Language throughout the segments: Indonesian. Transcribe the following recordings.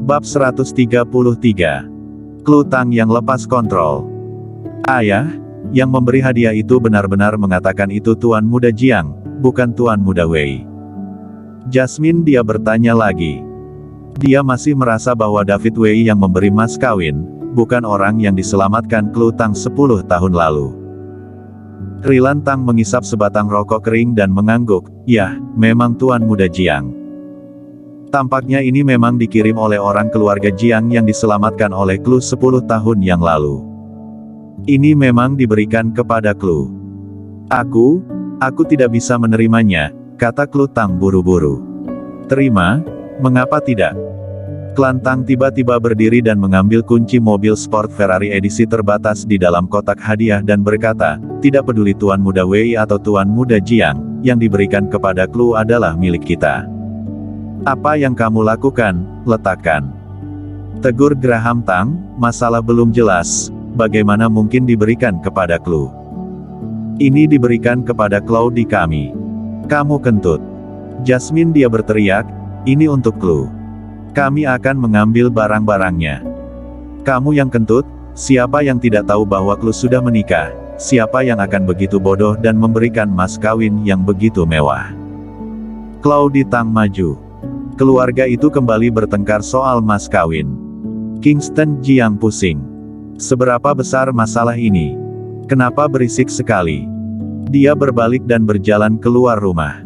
Bab 133. Clue Tang yang lepas kontrol. Ayah, yang memberi hadiah itu benar-benar mengatakan itu Tuan Muda Jiang, bukan Tuan Muda Wei. Jasmine, dia bertanya lagi. Dia masih merasa bahwa David Wei yang memberi mas kawin, bukan orang yang diselamatkan Clue Tang 10 tahun lalu. Rilan Tang mengisap sebatang rokok kering dan mengangguk, "Yah, memang Tuan Muda Jiang. Tampaknya ini memang dikirim oleh orang keluarga Jiang yang diselamatkan oleh Clue 10 tahun yang lalu. Ini memang diberikan kepada Clue. Aku tidak bisa menerimanya," kata Clue Tang buru-buru. "Terima? Mengapa tidak?" Klan Tang tiba-tiba berdiri dan mengambil kunci mobil sport Ferrari edisi terbatas di dalam kotak hadiah dan berkata, "Tidak peduli Tuan Muda Wei atau Tuan Muda Jiang, yang diberikan kepada Clue adalah milik kita. Apa yang kamu lakukan, letakkan." Tegur Graham Tang, "Masalah belum jelas, bagaimana mungkin diberikan kepada Clue? Ini diberikan kepada Claudi kami. Kamu kentut." Jasmine, dia berteriak, "Ini untuk Clue. Kami akan mengambil barang-barangnya." "Kamu yang kentut? Siapa yang tidak tahu bahwa Clue sudah menikah? Siapa yang akan begitu bodoh dan memberikan mas kawin yang begitu mewah?" Claudi Tang maju. Keluarga itu kembali bertengkar soal mas kawin. Kingston Jiang pusing. Seberapa besar masalah ini? Kenapa berisik sekali? Dia berbalik dan berjalan keluar rumah.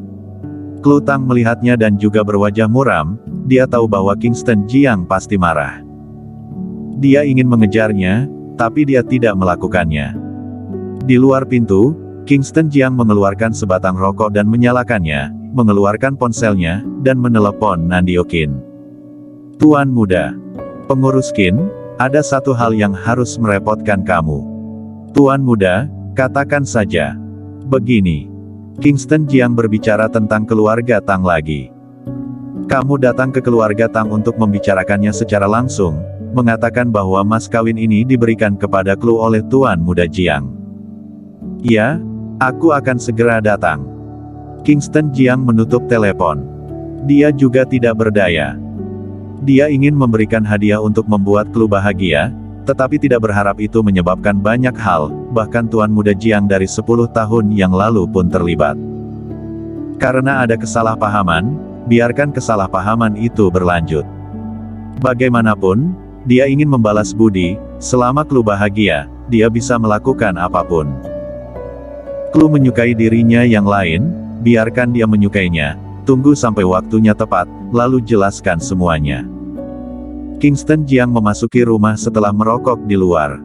Clue Tang melihatnya dan juga berwajah muram. Dia tahu bahwa Kingston Jiang pasti marah. Dia ingin mengejarnya, tapi dia tidak melakukannya. Di luar pintu, Kingston Jiang mengeluarkan sebatang rokok dan menyalakannya, mengeluarkan ponselnya, dan menelepon Nandio Qin. "Tuan Muda. Pengurus Qin, ada satu hal yang harus merepotkan kamu." "Tuan Muda, katakan saja." "Begini. Kingston Jiang berbicara tentang keluarga Tang lagi. Kamu datang ke keluarga Tang untuk membicarakannya secara langsung, mengatakan bahwa mas kawin ini diberikan kepada Clue oleh Tuan Muda Jiang." "Ya, aku akan segera datang." Kingston Jiang menutup telepon. Dia juga tidak berdaya. Dia ingin memberikan hadiah untuk membuat Clue bahagia, tetapi tidak berharap itu menyebabkan banyak hal, bahkan Tuan Muda Jiang dari 10 tahun yang lalu pun terlibat. Karena ada kesalahpahaman, biarkan kesalahpahaman itu berlanjut. Bagaimanapun, dia ingin membalas budi, selama Clue bahagia, dia bisa melakukan apapun. Clue menyukai dirinya yang lain, biarkan dia menyukainya, tunggu sampai waktunya tepat, lalu jelaskan semuanya. Kingston Jiang memasuki rumah setelah merokok di luar.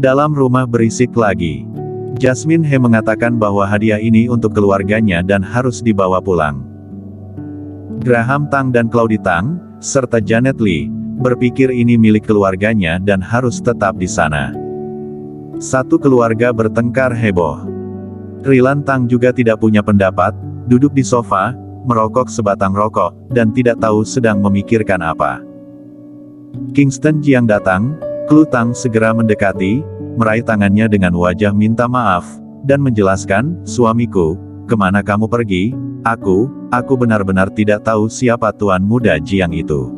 Dalam rumah berisik lagi. Jasmine He mengatakan bahwa hadiah ini untuk keluarganya dan harus dibawa pulang. Graham Tang dan Claudi Tang, serta Janet Lee, berpikir ini milik keluarganya dan harus tetap di sana. Satu keluarga bertengkar heboh. Rilan Tang juga tidak punya pendapat, duduk di sofa, merokok sebatang rokok, dan tidak tahu sedang memikirkan apa. Kingston Jiang datang, Clue Tang segera mendekati, meraih tangannya dengan wajah minta maaf, dan menjelaskan, "Suamiku, kemana kamu pergi? Aku benar-benar tidak tahu siapa Tuan Muda Jiang itu.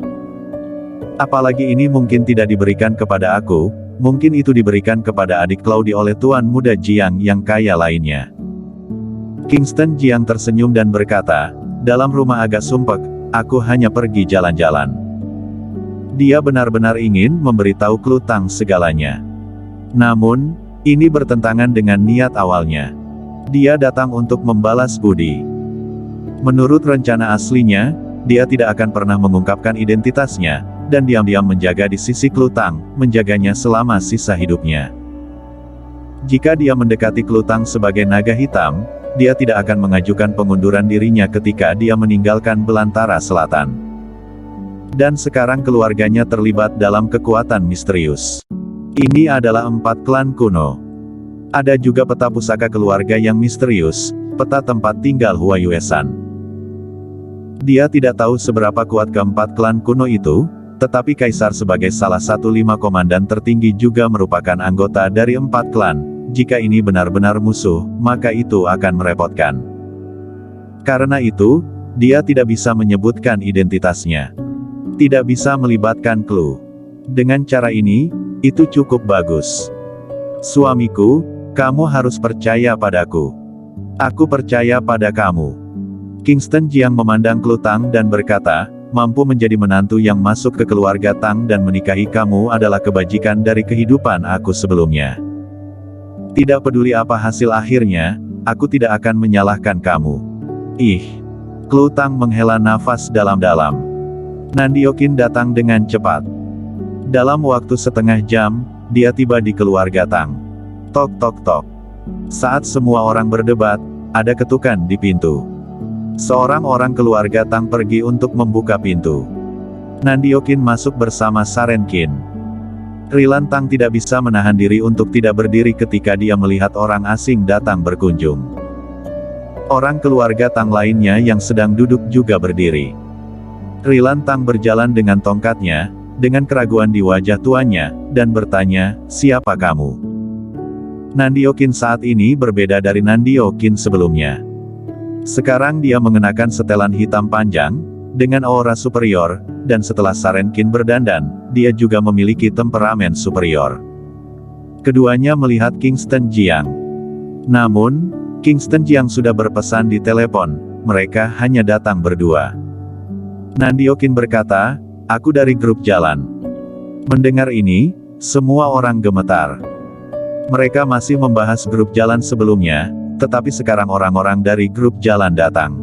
Apalagi ini mungkin tidak diberikan kepada aku, mungkin itu diberikan kepada adik Claudi oleh Tuan Muda Jiang yang kaya lainnya." Kingston Jiang tersenyum dan berkata, "Dalam rumah agak sumpek, aku hanya pergi jalan-jalan." Dia benar-benar ingin memberitahu Clue Tang segalanya. Namun, ini bertentangan dengan niat awalnya. Dia datang untuk membalas budi. Menurut rencana aslinya, dia tidak akan pernah mengungkapkan identitasnya, dan diam-diam menjaga di sisi Clue Tang, menjaganya selama sisa hidupnya. Jika dia mendekati Clue Tang sebagai naga hitam, dia tidak akan mengajukan pengunduran dirinya ketika dia meninggalkan Belantara Selatan. Dan sekarang keluarganya terlibat dalam kekuatan misterius. Ini adalah 4 klan kuno. Ada juga peta pusaka keluarga yang misterius, peta tempat tinggal Hua Yuesan. Dia tidak tahu seberapa kuat keempat klan kuno itu, tetapi Kaisar sebagai salah satu 5 komandan tertinggi juga merupakan anggota dari 4 klan. Jika ini benar-benar musuh, maka itu akan merepotkan. Karena itu, dia tidak bisa menyebutkan identitasnya. Tidak bisa melibatkan clue. Dengan cara ini, itu cukup bagus. Suamiku, kamu harus percaya padaku. Aku percaya pada kamu. Kingston Jiang memandang Clue Tang dan berkata, mampu menjadi menantu yang masuk ke keluarga Tang dan menikahi kamu adalah kebajikan dari kehidupan aku sebelumnya. Tidak peduli apa hasil akhirnya, aku tidak akan menyalahkan kamu. Ih. Clue Tang menghela nafas dalam-dalam. Nandiokin datang dengan cepat. Dalam waktu setengah jam, dia tiba di keluarga Tang. Tok tok tok. Saat semua orang berdebat, ada ketukan di pintu. Seorang orang keluarga Tang pergi untuk membuka pintu. Nandiokin masuk bersama Sarenkin. Rilan Tang tidak bisa menahan diri untuk tidak berdiri ketika dia melihat orang asing datang berkunjung. Orang keluarga Tang lainnya yang sedang duduk juga berdiri. Rilan Tang berjalan dengan tongkatnya, dengan keraguan di wajah tuannya, dan bertanya, siapa kamu? Nandiokin saat ini berbeda dari Nandiokin sebelumnya. Sekarang dia mengenakan setelan hitam panjang, dengan aura superior, dan setelah Sarenkin berdandan, dia juga memiliki temperamen superior. Keduanya melihat Kingston Jiang. Namun, Kingston Jiang sudah berpesan di telepon, mereka hanya datang berdua. Nandiokin berkata, aku dari grup jalan. Mendengar ini, semua orang gemetar. Mereka masih membahas grup jalan sebelumnya, tetapi sekarang orang-orang dari grup jalan datang.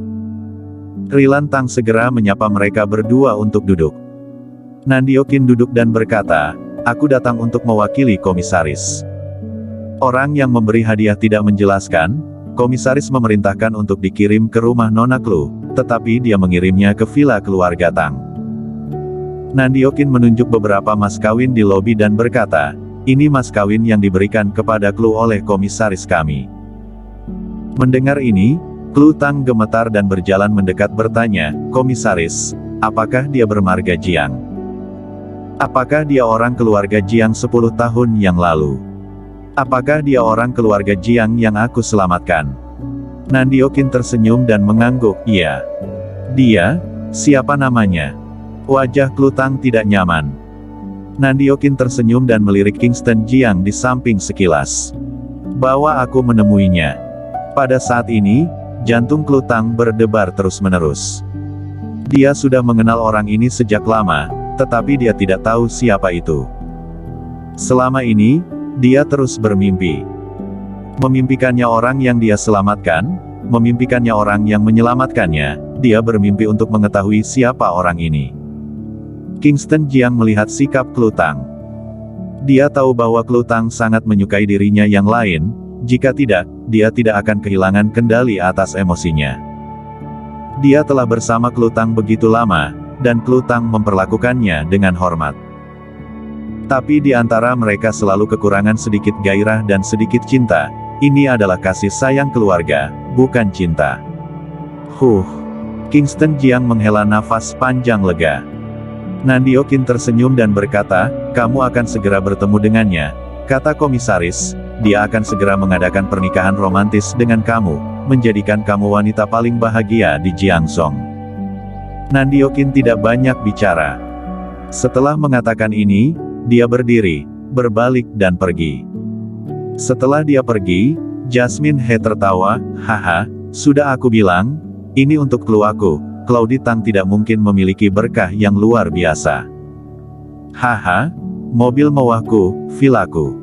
Rilan Tang segera menyapa mereka berdua untuk duduk. Nandiokin duduk dan berkata, aku datang untuk mewakili komisaris. Orang yang memberi hadiah tidak menjelaskan, komisaris memerintahkan untuk dikirim ke rumah Nona Clue, tetapi dia mengirimnya ke villa keluarga Tang. Nandiokin menunjuk beberapa mas kawin di lobi dan berkata, ini mas kawin yang diberikan kepada Clue oleh komisaris kami. Mendengar ini, Clue Tang gemetar dan berjalan mendekat bertanya, komisaris, apakah dia bermarga Jiang? Apakah dia orang keluarga Jiang 10 tahun yang lalu? Apakah dia orang keluarga Jiang yang aku selamatkan? Nandiokin tersenyum dan mengangguk, iya. Dia, siapa namanya? Wajah Clue Tang tidak nyaman. Nandiokin tersenyum dan melirik Kingston Jiang di samping sekilas. Bawa aku menemuinya. Pada saat ini, jantung Clue Tang berdebar terus-menerus. Dia sudah mengenal orang ini sejak lama, tetapi dia tidak tahu siapa itu. Selama ini, dia terus bermimpi. Memimpikannya orang yang dia selamatkan, memimpikannya orang yang menyelamatkannya, dia bermimpi untuk mengetahui siapa orang ini. Kingston Jiang melihat sikap Clue Tang. Dia tahu bahwa Clue Tang sangat menyukai dirinya yang lain, jika tidak, dia tidak akan kehilangan kendali atas emosinya. Dia telah bersama Clue Tang begitu lama, dan Clue Tang memperlakukannya dengan hormat. Tapi di antara mereka selalu kekurangan sedikit gairah dan sedikit cinta. Ini adalah kasih sayang keluarga, bukan cinta. Kingston Jiang menghela nafas panjang lega. Nandiokin tersenyum dan berkata, kamu akan segera bertemu dengannya. Kata komisaris, dia akan segera mengadakan pernikahan romantis dengan kamu, menjadikan kamu wanita paling bahagia di Jiangzhou. Nandiokin tidak banyak bicara. Setelah mengatakan ini, dia berdiri, berbalik dan pergi. Setelah dia pergi, Jasmine He tertawa, haha, sudah aku bilang, ini untuk Clue aku, Claudie Tang tidak mungkin memiliki berkah yang luar biasa. Haha, mobil mewahku, villaku.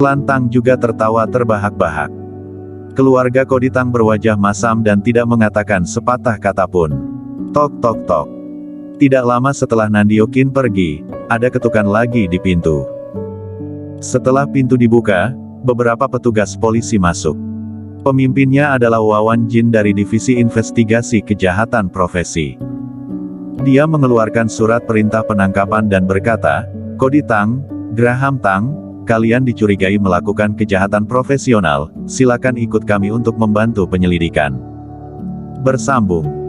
Klan Tang juga tertawa terbahak-bahak. Keluarga Claudie Tang berwajah masam dan tidak mengatakan sepatah kata pun. Tok tok tok. Tidak lama setelah Nandiokin pergi, ada ketukan lagi di pintu. Setelah pintu dibuka, beberapa petugas polisi masuk. Pemimpinnya adalah Wawan Jin dari Divisi Investigasi Kejahatan Profesi. Dia mengeluarkan surat perintah penangkapan dan berkata, Claudie Tang, Graham Tang, kalian dicurigai melakukan kejahatan profesional, silakan ikut kami untuk membantu penyelidikan. Bersambung.